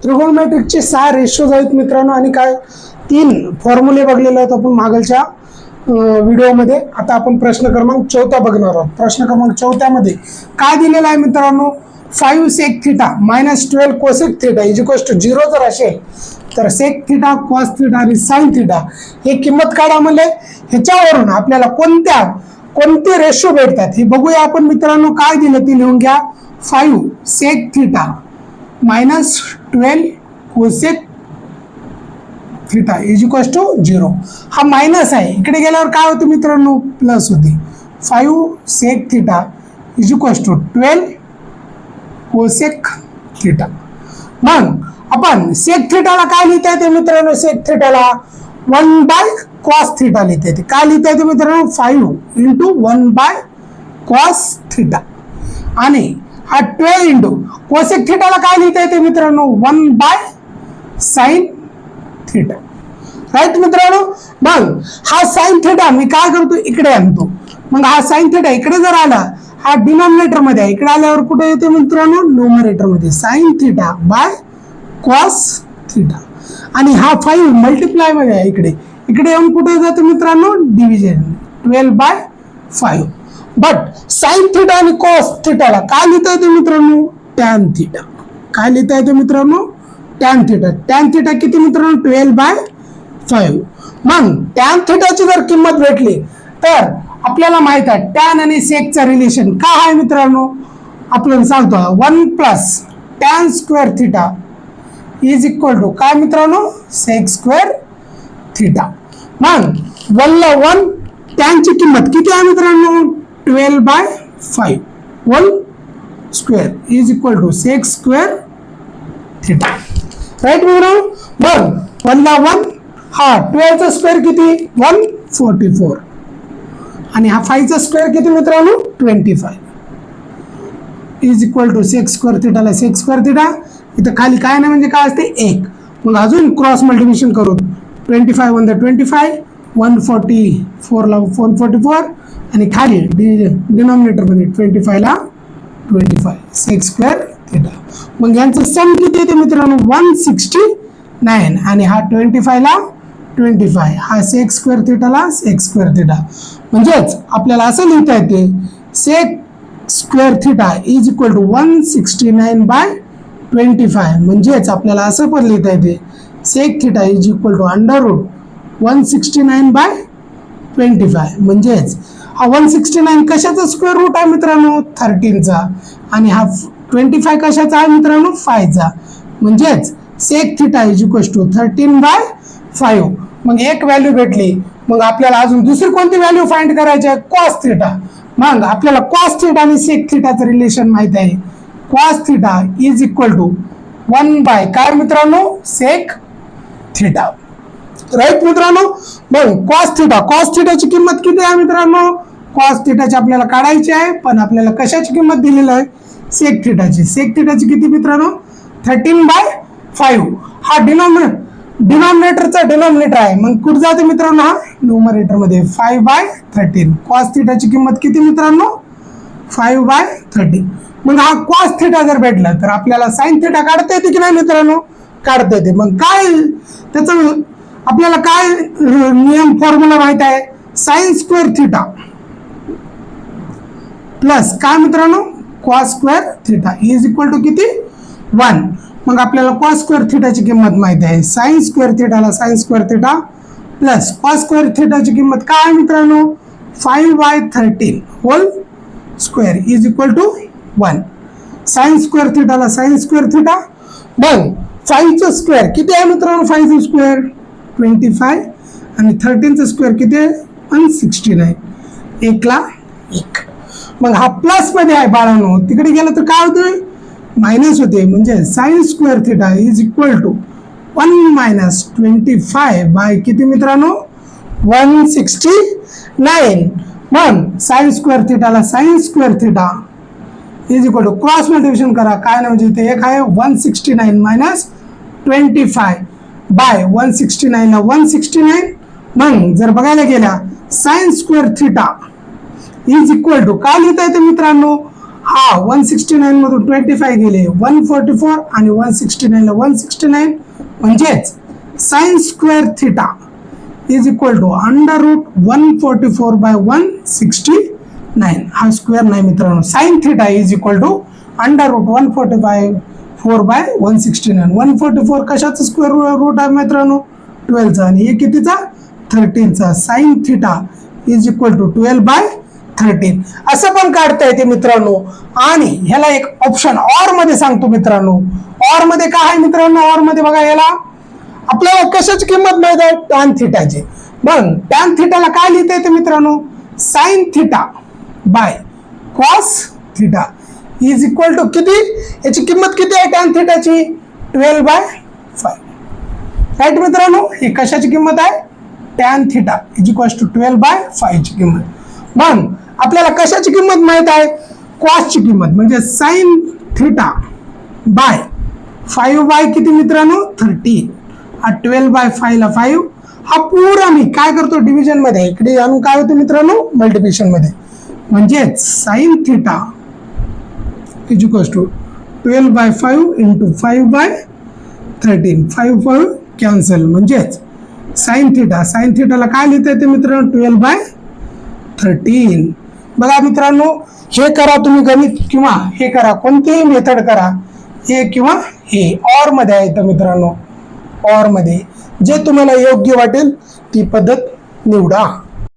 ट्रिगोनोमेट्रिकचे 6 ratios आहेत मित्रांनो आणि काय 3 फॉर्म्युले बघलेले आहेत आपण मागच्या व्हिडिओमध्ये. आता आपण प्रश्न क्रमांक 14 बघणार आहोत. प्रश्न क्रमांक 14 मध्ये काय दिलेलं आहे मित्रांनो, 5 sec θ minus 12 cosec θ is equals to 0 जर असेल तर sec θ cos θ आणि sin θ हे किंमत काढा म्हणले. ह्याच्यावरून आपल्याला कोणते रेशो भेटतात हे बघूया आपण मित्रांनो. काय दिलं ते लिहून घ्या. 5 sec θ minus 12 cosec θ is equals to 0. हा मायनस आहे, इकडे गेल्यावर काय होतं मित्रांनो, प्लस होते. 5 sec θ is equals to 12 cosec θ. मग आपण sec θ ला काय लिहिता येते मित्रांनो, sec θ ला 1/cos θ लिहिता येते. काय लिहिता येते मित्रांनो, 5 into 1/cos θ आणि हा 12 into cosec θ ला काय लिहिता येते मित्रांनो, 1/sin θ. राईट मित्रांनो. मग हा sin θ मी काय करतो, इकडे आणतो. मग हा sin θ इकडे जर आला, हा डिनॉमिनेटर मध्ये आहे, इकडे आल्यावर कुठे येते मित्रांनो, न्यूमरेटर मध्ये. sin θ बाय cos θ आणि हा 5 मल्टिप्लाय मध्ये आहे, इकडे येऊन कुठे जाते मित्रांनो, डिव्हिजन 12/5. बट sin θ आणि cos θ ला काय लिहिता येते मित्रांनो, tan θ. काय लिहिता येते मित्रांनो, tan θ. tan θ किती मित्रांनो, 12/5. मग tan θ ची जर किंमत भेटली तर आपल्याला माहित आहे tan आणि sec चा रिलेशन काय आहे मित्रांनो, आपण सांगतो 1 plus tan square θ is equal to काय मित्रांनो, sec स्क्वेअर θ. मग 1 ला 1 tan ची किंमत किती आहे मित्रांनो, 12/5 1 square is equal to sec square θ. Right मित्रांनो. मग 1 ला 1 हा 12 चा स्क्वेअर किती, 144 आणि हा 5 चा स्क्वेअर किती मित्रांनो, 25 is equal to sec square θ ला sec स्क्वेअर θ. इथं खाली काय नाही म्हणजे काय असते 1. मग अजून क्रॉस मल्टिप्लिकेशन करू. 25 1 25 144 ला 144 आणि खाली डिनॉमिनेटर मध्ये 25 ला 25 sec स्क्वेअर θ. मग यांचं सम किती येते मित्रांनो, 169 आणि हा 25 ला 25 हा sec स्क्वेअर θ ला sec स्क्वेअर θ. म्हणजेच आपल्याला असं लिहिता येते sec square θ is equal to 169/25. म्हणजेच आपल्याला असं पण लिहिता येते sec θ इज इक्वल टू √169/25. म्हणजेच हा 169 कशाचा स्क्वेअर रूट आहे मित्रांनो, 13 चा आणि हा 25 कशाचा आहे मित्रांनो, 5 चा. म्हणजेच sec θ इज इक्वल टू 13/5. मग एक व्हॅल्यू भेटली. मग आपल्याला अजून दुसरी कोणती व्हॅल्यू फाइंड करायची आहे, cos θ. मग आपल्याला cos θ आणि sec θ चं रिलेशन माहित आहे. cos θ इज इक्वल टू 1 काय मित्रांनो, sec θ. राईट मित्रांनो. मग cos θ ची किंमत किती आहे मित्रांनो, cos θ ची आपल्याला काढायची आहे, पण आपल्याला कशाची किंमत दिलेली आहे, sec θ ची. sec θ ची किती मित्रांनो, 13/5. हा डिनॉमिनेटरचा डिनॉमिनेटर आहे. मग कुठे जाते मित्रांनो, हा न्यूमरेटर मध्ये 5/13. cos θ ची किंमत किती मित्रांनो, 5/13. मग हा cos θ जर भेटला तर आपल्याला sin θ काढता येते की नाही मित्रांनो, काढता येते. मग काय त्याचं आपल्याला काय नियम फॉर्म्युला माहित आहे, sin स्क्वेअर θ प्लस काय मित्रांनो, cos square θ is equal to किती, 1. मग आपल्याला cos स्क्वेअर θ ची किंमत माहित आहे. sin स्क्वेअर θ ला sin square θ plus cos square θ ची किंमत काय आहे मित्रांनो, 5/13 whole square is equal to 1. sin square θ ला sin स्क्वेअर θ. मग 5 चा स्क्वेअर किती आहे मित्रांनो, 5 चा स्क्वेअर 25 आणि 13 चा स्क्वेअर किती आहे, 169. 1 ला 1. मग हा प्लस मध्ये आहे बाळांनो, तिकडे गेलं तर काय होतंय, मायनस होते. म्हणजे sin square θ is equal to 1 - 25 by किती मित्रांनो, 169. मग sin स्क्वेअर θ ला sin square θ is equal to cross multiplication करा. काय नाही म्हणजे इथे एक आहे 169 - 25 बाय 169 ला 169. मग जर बघायला गेल्या sin square θ is equal to काय लिहिता येते मित्रांनो, हा 169 मधून 25 गेले 144 आणि 169 ला 169 म्हणजेच sine square theta is equal to under root 144 by 169. हा स्क्वेअर नाही मित्रांनो. Sine theta is equal to under root 144 by 169. 144 कशाचा स्क्वेअर रूट आहे मित्रांनो? 12 चा. आणि हे कितीचा? 13 चा. Sine theta is equal to 12 by 13 असं पण काढता येते मित्रांनो. आणि ह्याला एक ऑप्शन ऑर मध्ये सांगतो मित्रांनो. ऑर मध्ये काय आहे मित्रांनो? ऑर मध्ये बघा, याला आपल्याला कशाची किंमत माहित आहे? टॅन थिटाची. मग टॅन थिटाला काय लिहिता येते मित्रांनो? Sine theta by cos theta is equal to किती? याची किंमत किती आहे टॅन थिटाची? 12 बाय 5. राईट मित्रांनो. ही कशाची किंमत आहे? Tan theta is equal to 12 by 5 ची किंमत. मग आपल्याला कशाची किंमत माहित आहे? कॉसची किंमत. म्हणजे साइन थिटा बाय 5 बाय किती मित्रांनो? 13. हा 12 बाय 5 ला 5. हा पुरा मी काय करतो? डिव्हिजन मध्ये. इकडे आणून काय होते मित्रांनो? मल्टिप्लिकेशन मध्ये. म्हणजेच sine theta is equal to 12 by 5 into 5 by 13. 5 5 cancel. म्हणजेच साइन थिटा. साइन थिटाला काय लिहिता येते मित्रांनो? 12 बाय 13. बघा मित्रांनो, हे करा तुम्ही गणित किंवा हे करा, कोणतेही मेथड करा, हे किंवा हे. ऑर मध्ये आहे तर मित्रांनो, ऑर मध्ये जे तुम्हाला योग्य वाटेल ती पद्धत निवडा.